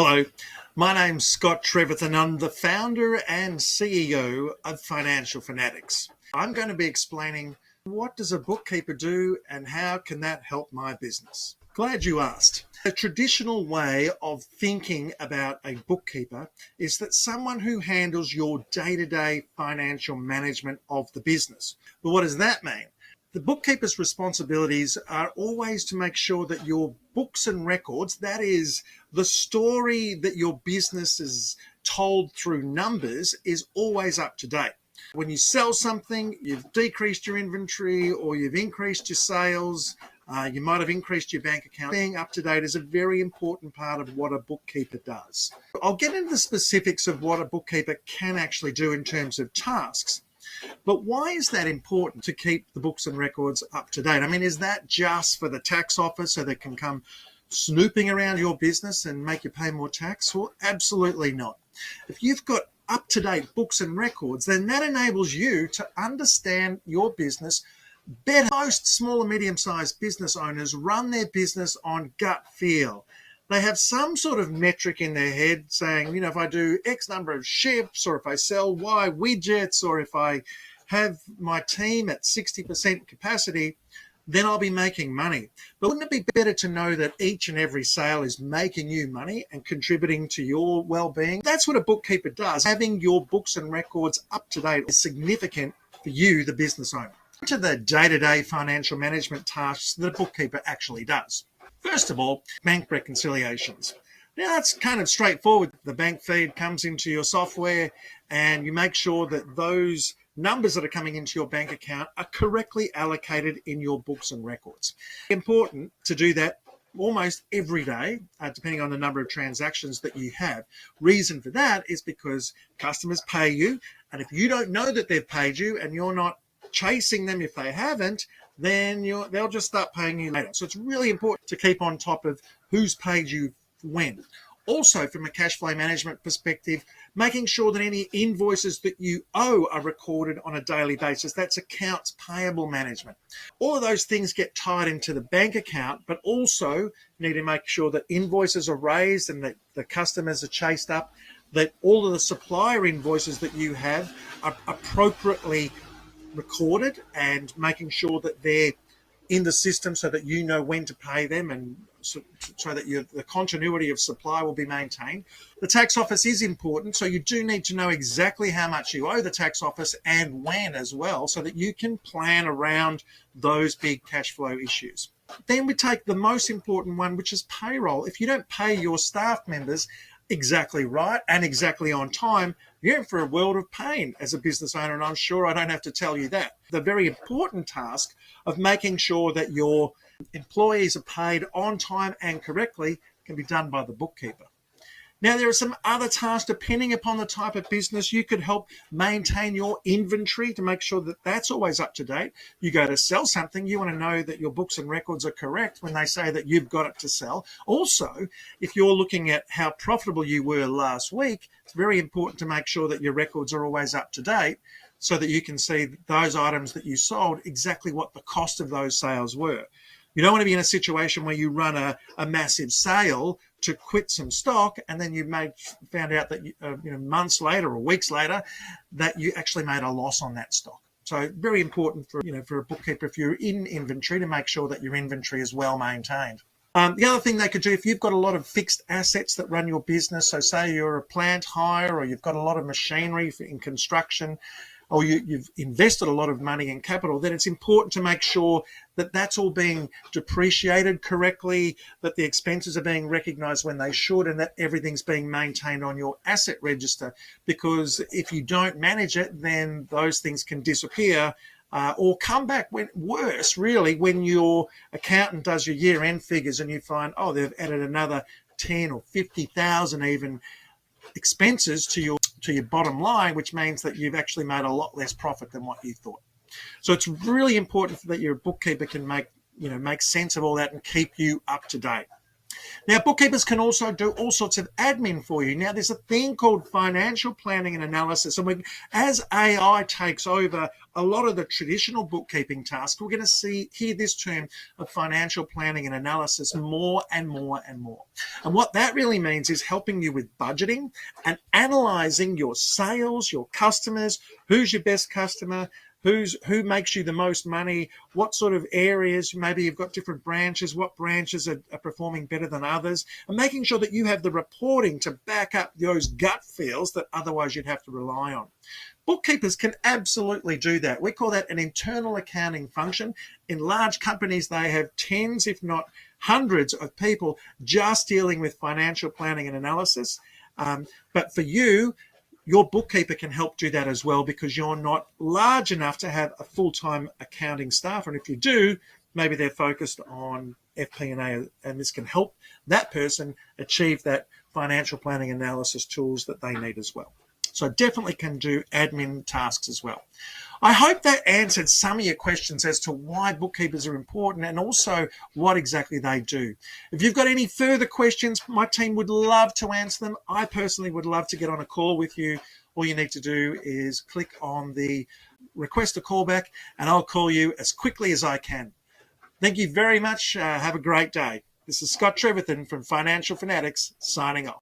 Hello, my name's Scott Trevethan. I'm the founder and CEO of Financial Fanatics. I'm going to be explaining what does a bookkeeper do and how can that help my business. Glad you asked. A traditional way of thinking about a bookkeeper is that someone who handles your day-to-day financial management of the business. But what does that mean? The bookkeeper's responsibilities are always to make sure that your books and records, that is, the story that your business is told through numbers, is always up to date. When you sell something, you've decreased your inventory or you've increased your sales, you might have increased your bank account. Being up to date is a very important part of what a bookkeeper does. I'll get into the specifics of what a bookkeeper can actually do in terms of tasks. But why is that important to keep the books and records up to date? I mean, is that just for the tax office so they can come snooping around your business and make you pay more tax? Well, absolutely not. If you've got up-to-date books and records, then that enables you to understand your business better. Most small and medium-sized business owners run their business on gut feel. They have some sort of metric in their head saying, if I do X number of ships, or if I sell Y widgets, or if I have my team at 60% capacity, then I'll be making money. But wouldn't it be better to know that each and every sale is making you money and contributing to your well-being? That's what a bookkeeper does. Having your books and records up to date is significant for you, the business owner. To the day-to-day financial management tasks that a bookkeeper actually does. First of all, bank reconciliations. Now, that's kind of straightforward. The bank feed comes into your software and you make sure that those numbers that are coming into your bank account are correctly allocated in your books and records. It's important to do that almost every day, depending on the number of transactions that you have. Reason for that is because customers pay you, and if you don't know that they've paid you and you're not chasing them if they haven't, then they'll just start paying you later. So it's really important to keep on top of who's paid you when. Also, from a cash flow management perspective, making sure that any invoices that you owe are recorded on a daily basis. That's accounts payable management. All of those things get tied into the bank account, but also you need to make sure that invoices are raised and that the customers are chased up, that all of the supplier invoices that you have are appropriately recorded, and making sure that they're in the system so that you know when to pay them, and so that the continuity of supply will be maintained. The tax office is important, so you do need to know exactly how much you owe the tax office and when as well, so that you can plan around those big cash flow issues. Then we take the most important one, which is payroll. If you don't pay your staff members exactly right and exactly on time, you're in for a world of pain as a business owner, and I'm sure I don't have to tell you that. The very important task of making sure that your employees are paid on time and correctly can be done by the bookkeeper. Now, there are some other tasks, depending upon the type of business. You could help maintain your inventory to make sure that that's always up to date. You go to sell something, you want to know that your books and records are correct when they say that you've got it to sell. Also, if you're looking at how profitable you were last week, it's very important to make sure that your records are always up to date so that you can see those items that you sold, exactly what the cost of those sales were. You don't want to be in a situation where you run a massive sale to quit some stock, and then you found out that months later or weeks later that you actually made a loss on that stock. So very important for a bookkeeper, if you're in inventory, to make sure that your inventory is well maintained. The other thing they could do, if you've got a lot of fixed assets that run your business, so say you're a plant hire or you've got a lot of machinery in construction, or you've invested a lot of money in capital, then it's important to make sure that that's all being depreciated correctly, that the expenses are being recognized when they should, and that everything's being maintained on your asset register. Because if you don't manage it, then those things can disappear or come back when your accountant does your year-end figures and you find, they've added another 10 or 50,000 even expenses to your bottom line, which means that you've actually made a lot less profit than what you thought. So it's really important that your bookkeeper can make sense of all that and keep you up to date. Now, bookkeepers can also do all sorts of admin for you. Now, there's a thing called financial planning and analysis. And as AI takes over a lot of the traditional bookkeeping tasks, we're going to hear this term of financial planning and analysis more and more and more. And what that really means is helping you with budgeting and analyzing your sales, your customers, who's your best customer, who makes you the most money, what sort of areas, maybe you've got different branches, what branches are performing better than others, and making sure that you have the reporting to back up those gut feels that otherwise you'd have to rely on. Bookkeepers can absolutely do that. We call that an internal accounting function. In large companies, they have tens, if not hundreds of people just dealing with financial planning and analysis. But for you, your bookkeeper can help do that as well, because you're not large enough to have a full-time accounting staff. And if you do, maybe they're focused on FP&A, and this can help that person achieve that financial planning analysis tools that they need as well. So definitely can do admin tasks as well. I hope that answered some of your questions as to why bookkeepers are important and also what exactly they do. If you've got any further questions, my team would love to answer them. I personally would love to get on a call with you. All you need to do is click on the request a call back and I'll call you as quickly as I can. Thank you very much. Have a great day. This is Scott Trevethan from Financial Fanatics signing off.